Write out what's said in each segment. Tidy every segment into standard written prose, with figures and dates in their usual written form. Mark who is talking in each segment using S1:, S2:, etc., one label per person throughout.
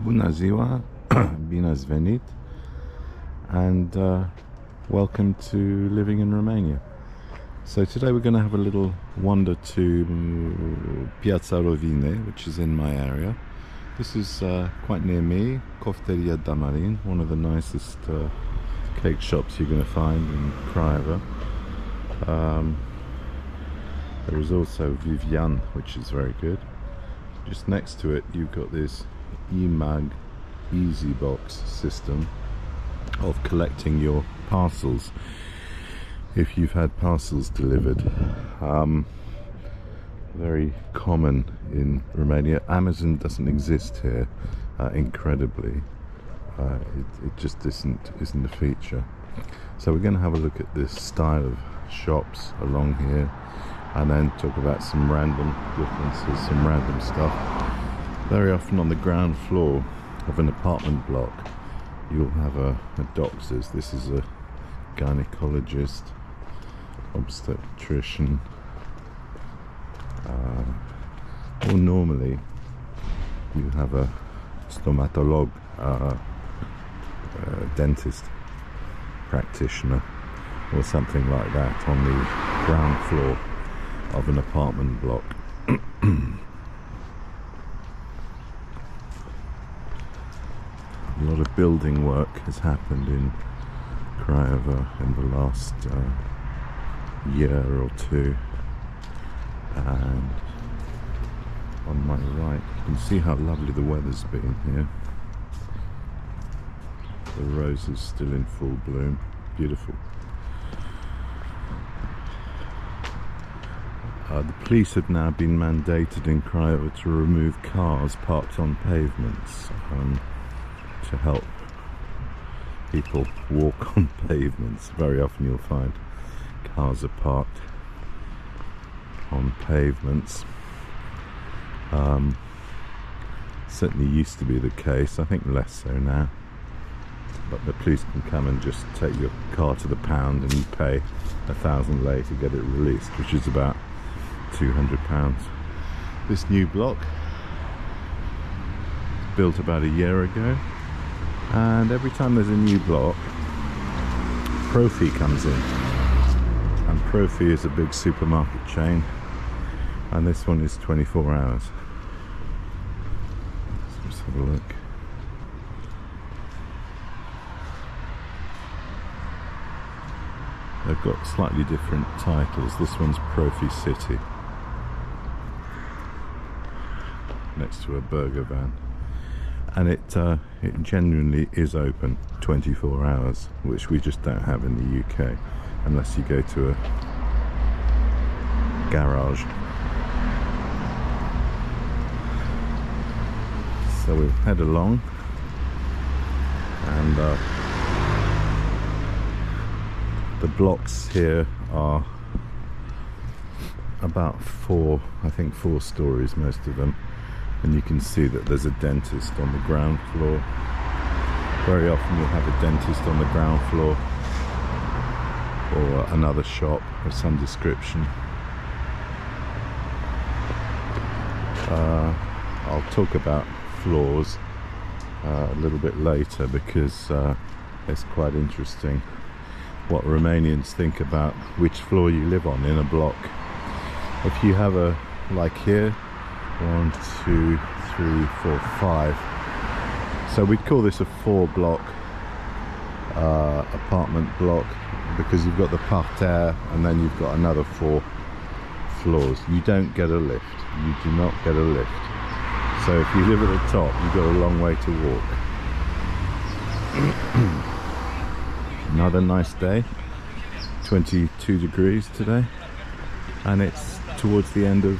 S1: Bună ziua, bine ați venit, and welcome to living in Romania. So today we're going to have a little wander to Piazza Rovine, which is in my area. This is quite near me, Cofteria Damarin, one of the nicest cake shops you're going to find in Craiova. There is also Vivian, which is very good. Just next to it you've got this eMag Easy Box system of collecting your parcels if you've had parcels delivered. Very common in Romania. Amazon doesn't exist here, incredibly. It just isn't a feature. So we're going to have a look at this style of shops along here, and then talk about some random differences, some random stuff. Very often on the ground floor of an apartment block you'll have a doctor's. This is a gynecologist, obstetrician, or normally you have a stomatolog, dentist practitioner or something like that on the ground floor of an apartment block. A lot of building work has happened in Craiova in the last year or two, and on my right you can see how lovely the weather's been here. The roses still in full bloom, beautiful. The police have now been mandated in Craiova to remove cars parked on pavements, to help people walk on pavements. Very often you'll find cars are parked on pavements. Certainly used to be the case, I think less so now. But the police can come and just take your car to the pound and you pay £1,000 lei to get it released, which is about £200. This new block, built about a year ago, and every time there's a new block, Profi comes in, and Profi is a big supermarket chain, and this one is 24 hours. So let's have a look. They've got slightly different titles. This one's Profi City, next to a burger van, and it genuinely is open 24 hours, which we just don't have in the UK unless you go to a garage. So we'll head along, and the blocks here are about four stories, most of them, and you can see that there's a dentist on the ground floor. Very often you'll have a dentist on the ground floor, or another shop of some description. I'll talk about floors a little bit later, because it's quite interesting what Romanians think about which floor you live on in a block. If you have a, like here, 1, 2, 3, 4, 5. So we'd call this a 4-block apartment block, because you've got the parterre and then you've got another 4 floors. You don't get a lift. You do not get a lift. So if you live at the top, you've got a long way to walk. Another nice day, 22 degrees today, and it's towards the end of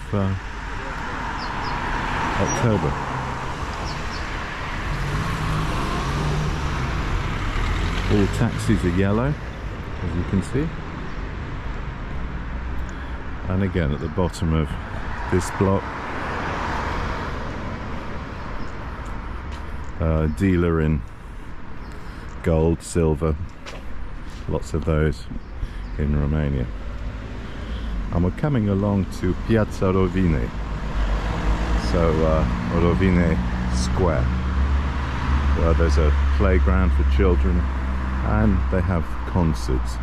S1: October. All taxis are yellow, as you can see, and again at the bottom of this block, dealer in gold, silver, lots of those in Romania. And we're coming along to Piazza Rovine, so Rovine Square. where there's a playground for children and they have concerts.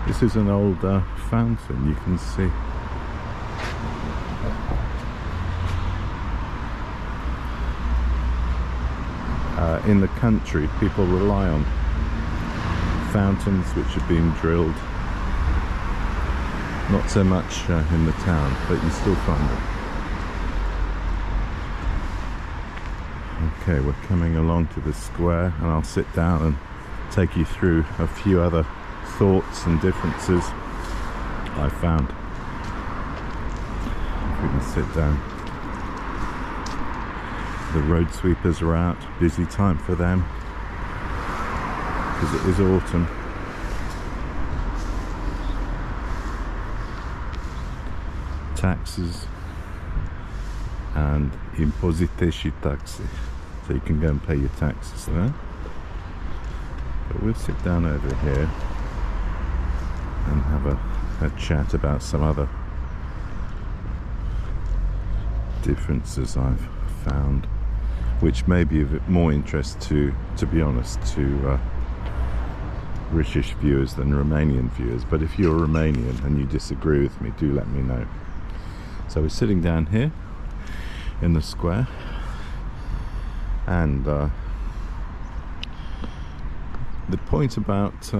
S1: This is an old fountain, you can see. In the country, people rely on fountains which have been drilled. Not so much in the town, but you still find them. Okay, we're coming along to the square, and I'll sit down and take you through a few other thoughts and differences I found. If we can sit down. The road sweepers are out, busy time for them, because it is autumn. Taxes and impozite și taxe, so you can go and pay your taxes there. But we'll sit down over here and have a chat about some other differences I've found, which may be of more interest to be honest, to British viewers than Romanian viewers. But if you're Romanian and you disagree with me, do let me know. So we're sitting down here in the square, and the point about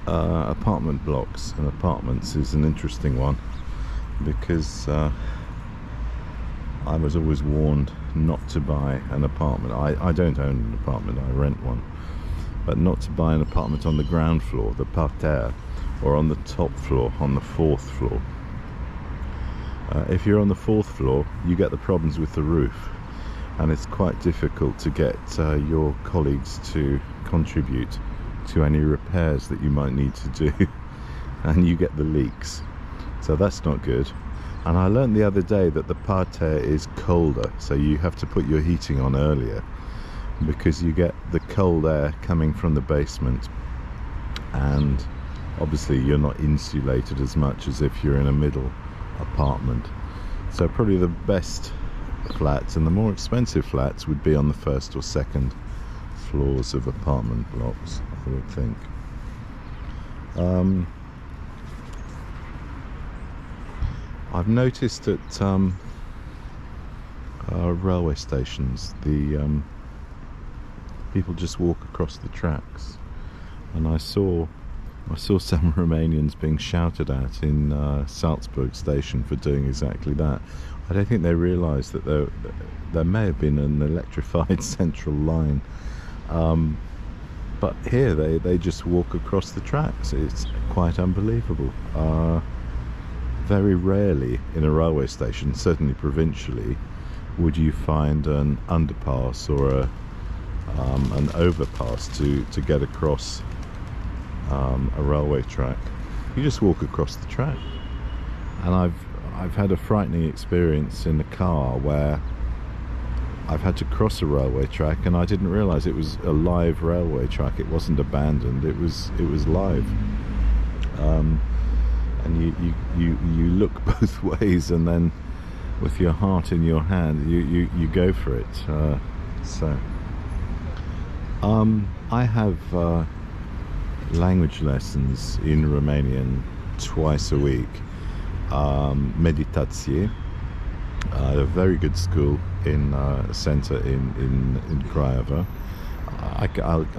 S1: apartment blocks and apartments is an interesting one, because I was always warned not to buy an apartment. I don't own an apartment, I rent one, but not to buy an apartment on the ground floor, the parterre, or on the top floor, on the 4th floor. If you're on the 4th floor, you get the problems with the roof, and it's quite difficult to get your colleagues to contribute to any repairs that you might need to do, and you get the leaks, so that's not good. And I learned the other day that the parterre is colder, so you have to put your heating on earlier, because you get the cold air coming from the basement, and obviously you're not insulated as much as if you're in a middle apartment. So probably the best flats and the more expensive flats would be on the 1st or 2nd floors of apartment blocks, I would think. I've noticed at railway stations, the people just walk across the tracks, and I saw some Romanians being shouted at in Salzburg station for doing exactly that. I don't think they realised that there may have been an electrified central line, but here they just walk across the tracks. It's quite unbelievable. Very rarely in a railway station, certainly provincially, would you find an underpass or an overpass to get across a railway track. You just walk across the track. And I've had a frightening experience in a car where I've had to cross a railway track, and I didn't realise it was a live railway track. It wasn't abandoned. It was live. And you look both ways, and then with your heart in your hand, you go for it. I have language lessons in Romanian twice a week. Meditație, a very good school in a centre in Craiova.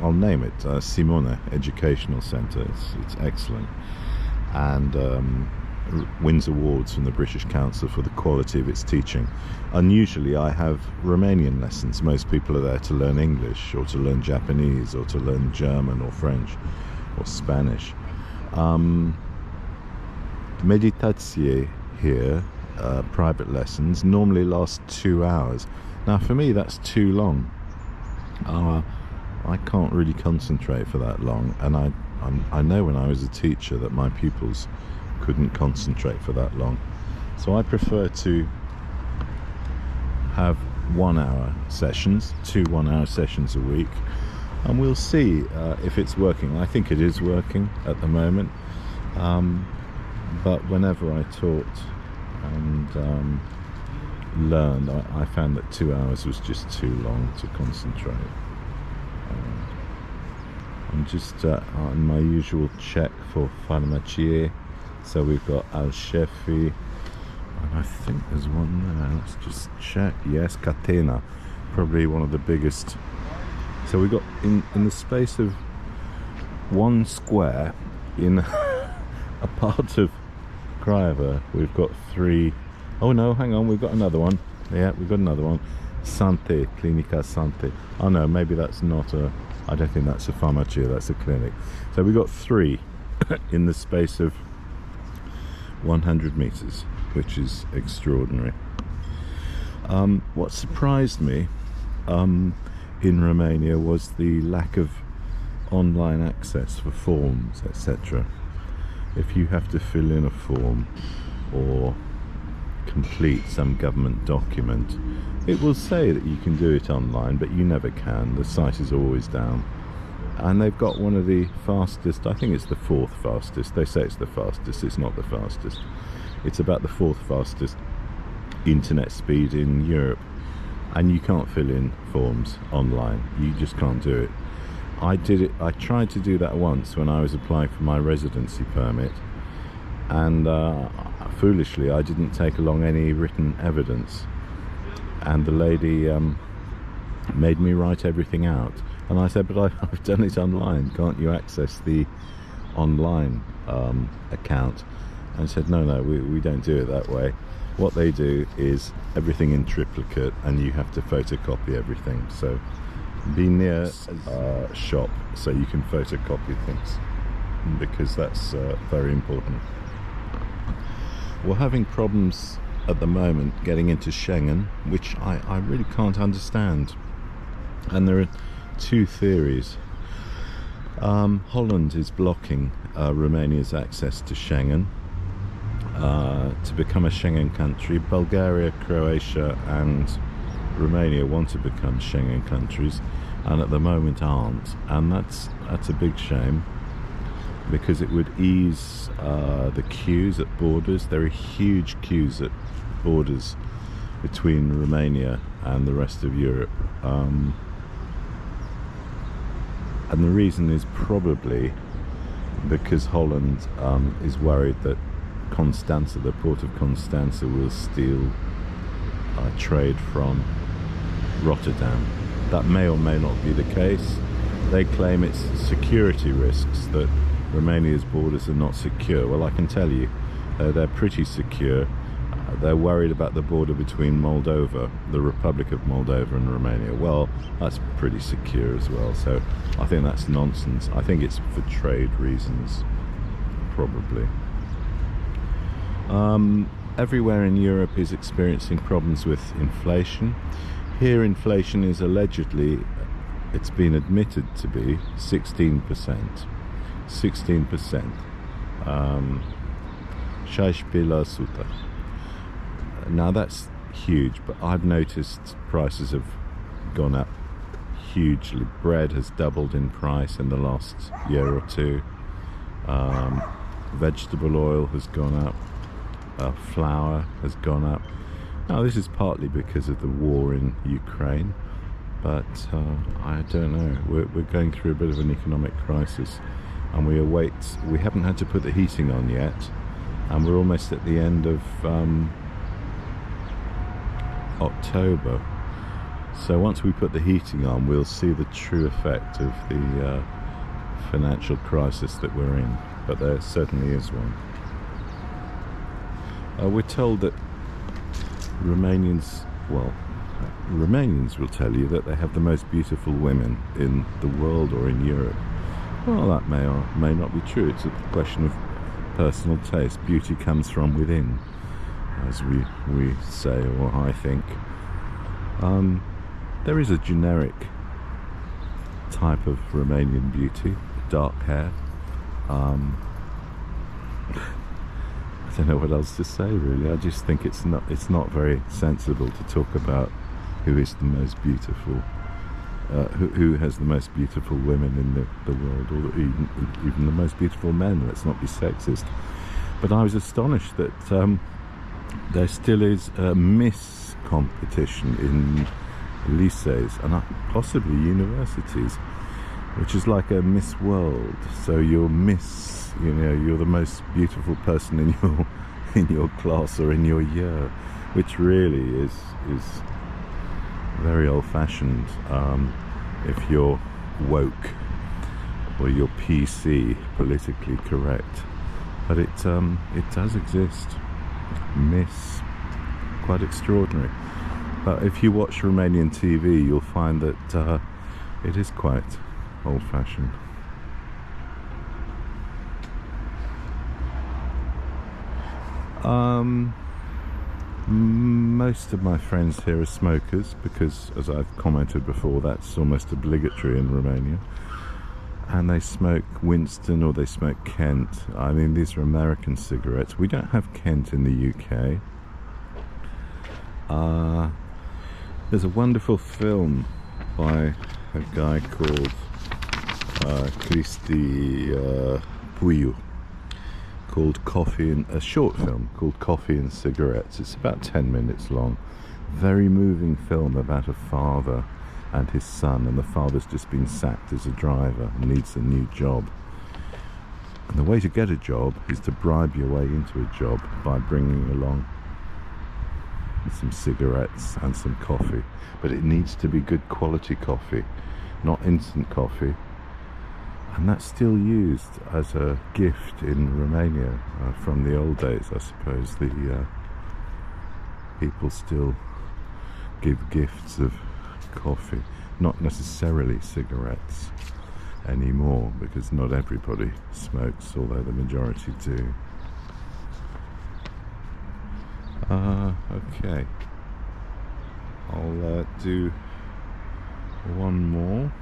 S1: I'll name it Simona Educational Centre. It's excellent, and wins awards from the British Council for the quality of its teaching. Unusually, I have Romanian lessons. Most people are there to learn English, or to learn Japanese, or to learn German or French or Spanish. Meditație here, private lessons, normally last 2 hours. Now for me that's too long. I can't really concentrate for that long, and I know when I was a teacher that my pupils couldn't concentrate for that long. So I prefer to have 1 hour sessions, 2 1-hour sessions a week, and we'll see if it's working. I think it is working at the moment, but whenever I taught and learned, I found that 2 hours was just too long to concentrate. I'm just on my usual check for farmacie. So we've got Al Shefi, and I think there's one there. Let's just check. Yes, Catena, probably one of the biggest. So we got in the space of one square in a part of Craiova, we've got 3. Oh no, hang on, we've got another one. Yeah, we've got another one. Sante, Clinica Sante. Oh no, maybe that's not a, I don't think that's a farmacia, that's a clinic. So we got 3 in the space of 100 meters, which is extraordinary. What surprised me in Romania was the lack of online access for forms, etc. If you have to fill in a form or complete some government document, it will say that you can do it online, but you never can. The site is always down. And they've got one of the fastest, I think it's the 4th fastest. They say it's the fastest, it's not the fastest. It's about the 4th fastest internet speed in Europe. And you can't fill in forms online. You just can't do it. I tried to do that once when I was applying for my residency permit, and foolishly I didn't take along any written evidence, and the lady made me write everything out, and I said, but I've done it online, can't you access the online account? And said, no, we don't do it that way. What they do is everything in triplicate, and you have to photocopy everything. So be near a shop so you can photocopy things, because that's very important. We're having problems at the moment getting into Schengen, which I really can't understand. And there are 2 theories. Holland is blocking Romania's access to Schengen to become a Schengen country. Bulgaria, Croatia and Romania want to become Schengen countries, and at the moment aren't, and that's a big shame, because it would ease the queues at borders. There are huge queues at borders between Romania and the rest of Europe, and the reason is probably because Holland is worried that Constanza, the port of Constanza, will steal trade from Rotterdam. That may or may not be the case. They claim it's security risks, that Romania's borders are not secure. Well, I can tell you, they're pretty secure. They're worried about the border between Moldova, the Republic of Moldova, and Romania. Well, that's pretty secure as well, so I think that's nonsense. I think it's for trade reasons, probably. Everywhere in Europe is experiencing problems with inflation. Here inflation is allegedly, it's been admitted to be 16%. 16%. 16%. Now that's huge, but I've noticed prices have gone up hugely. Bread has doubled in price in the last year or 2. Vegetable oil has gone up. Flour has gone up. Now this is partly because of the war in Ukraine, but I don't know. We're going through a bit of an economic crisis, and we haven't had to put the heating on yet, and we're almost at the end of October. So once we put the heating on, we'll see the true effect of the financial crisis that we're in, but there certainly is one. We're told that Romanians will tell you that they have the most beautiful women in the world or in Europe. Well, that may or may not be true. It's a question of personal taste. Beauty comes from within, as we say, or I think. There is a generic type of Romanian beauty, dark hair. I don't know what else to say, really. I just think it's not very sensible to talk about who is the most beautiful, who has the most beautiful women in the world, or even the most beautiful men. Let's not be sexist. But I was astonished that there still is a competition in lycées and possibly universities, which is like a Miss World. So you're Miss, you're the most beautiful person in your class or in your year, which really is very old-fashioned if you're woke or you're PC, politically correct. But it does exist. Miss, quite extraordinary. But if you watch Romanian TV, you'll find that it is quite old-fashioned. Most of my friends here are smokers because, as I've commented before, that's almost obligatory in Romania. And they smoke Winston or they smoke Kent. I mean, these are American cigarettes. We don't have Kent in the UK. There's a wonderful film by a guy called Cristi Puiu called Coffee and a short film called Coffee and Cigarettes. It's about 10 minutes long. Very moving film about a father and his son, and the father's just been sacked as a driver and needs a new job. And the way to get a job is to bribe your way into a job by bringing along some cigarettes and some coffee. But it needs to be good quality coffee, not instant coffee. And that's still used as a gift in Romania from the old days, I suppose. The people still give gifts of coffee, not necessarily cigarettes anymore, because not everybody smokes, although the majority do. Okay, I'll do one more.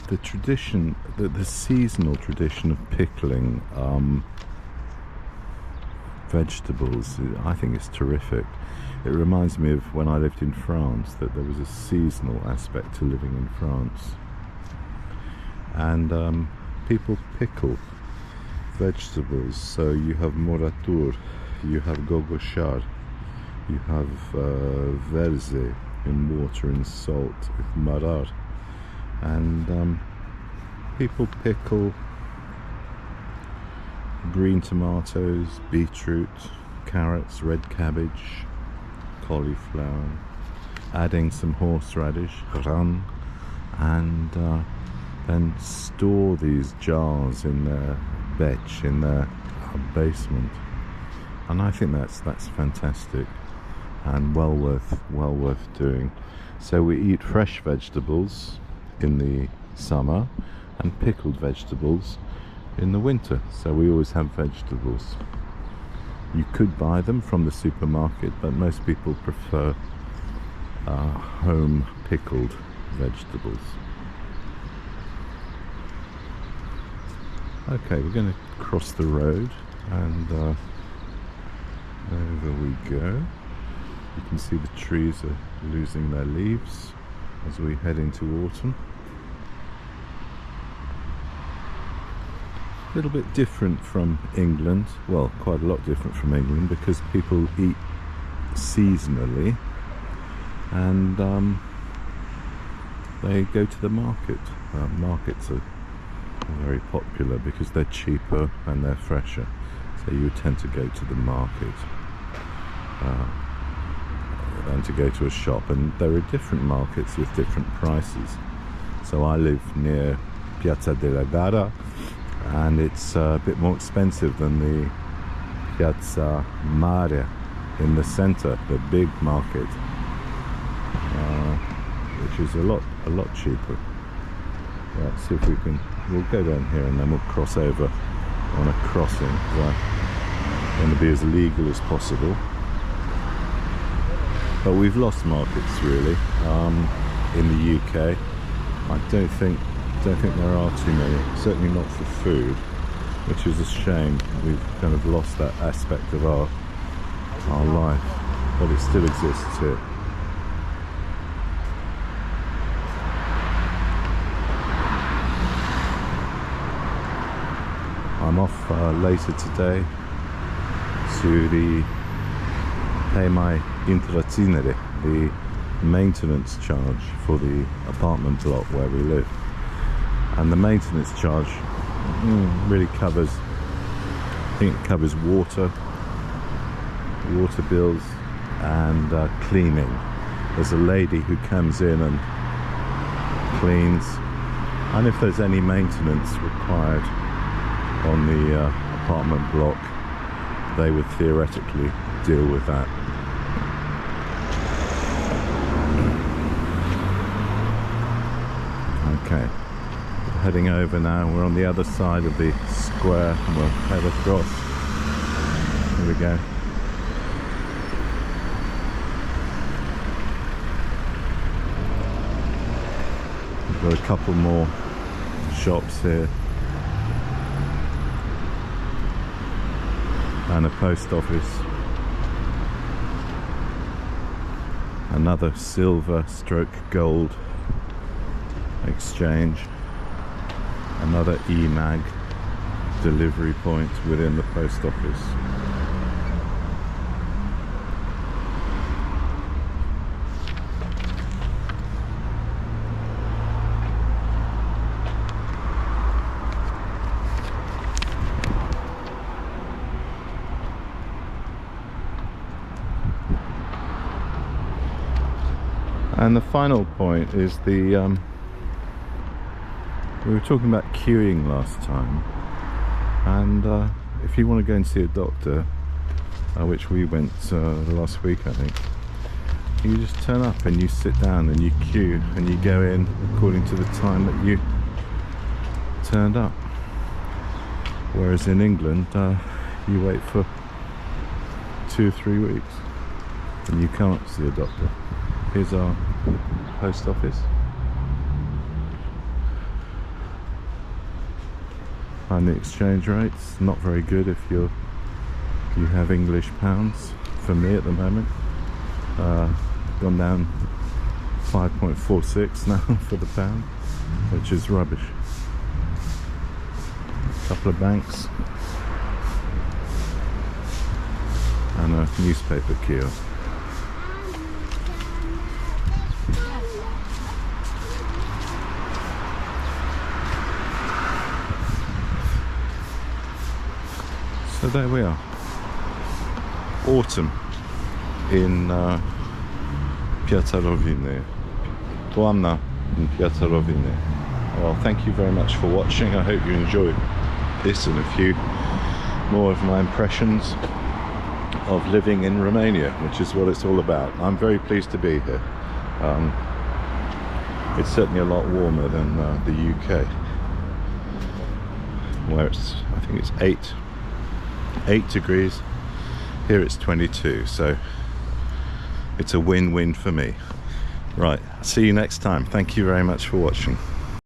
S1: The tradition, the seasonal tradition of pickling vegetables, I think it's terrific. It reminds me of when I lived in France, that there was a seasonal aspect to living in France. And people pickle vegetables. So you have moratur, you have gogoshar, you have verze in water and salt with marar. And people pickle green tomatoes, beetroot, carrots, red cabbage, cauliflower, adding some horseradish, ran, and then store these jars in their betch, in their basement. And I think that's fantastic and well worth doing. So we eat fresh vegetables in the summer and pickled vegetables in the winter, so we always have vegetables. You could buy them from the supermarket, but most people prefer home pickled vegetables. Okay, we're going to cross the road, and over we go. You can see the trees are losing their leaves as we head into autumn. A little bit different from England, well, quite a lot different from England, because people eat seasonally and they go to the market. Markets are very popular because they're cheaper and they're fresher, so you tend to go to the market than to go to a shop. And there are different markets with different prices. So I live near Piazza della Gara, and it's a bit more expensive than the Piazza Mare in the center, the big market, which is a lot cheaper. Let's see if we'll go down here and then we'll cross over on a crossing, because I want to be as legal as possible. But we've lost markets really in the UK. I don't think there are too many, certainly not for food, which is a shame. We've kind of lost that aspect of our life, but it still exists here. I'm off later today to pay my intrazinere, the maintenance charge for the apartment block where we live. And the maintenance charge really covers, I think it covers water bills and cleaning. There's a lady who comes in and cleans, and if there's any maintenance required on the apartment block, they would theoretically deal with that. Okay, heading over now. We're on the other side of the square and we'll head across. Here we go. We've got a couple more shops here and a post office, another silver stroke gold exchange, another eMag delivery point within the post office. And the final point is the we were talking about queuing last time, and if you want to go and see a doctor, which we went last week I think, you just turn up and you sit down and you queue and you go in according to the time that you turned up. Whereas in England you wait for 2 or 3 weeks and you can't see a doctor. Here's our post office. And the exchange rate's not very good if you have English pounds. For me at the moment, gone down 5.46 now for the pound, which is rubbish. A couple of banks and a newspaper kiosk. So there we are, autumn in Piazza Rovine, Tuamna in Piazza Rovine. Well, thank you very much for watching. I hope you enjoyed this and a few more of my impressions of living in Romania, which is what it's all about. I'm very pleased to be here. It's certainly a lot warmer than the UK, where it's, I think it's 8 degrees. Here it's 22, so it's a win-win for me. Right, see you next time. Thank you very much for watching.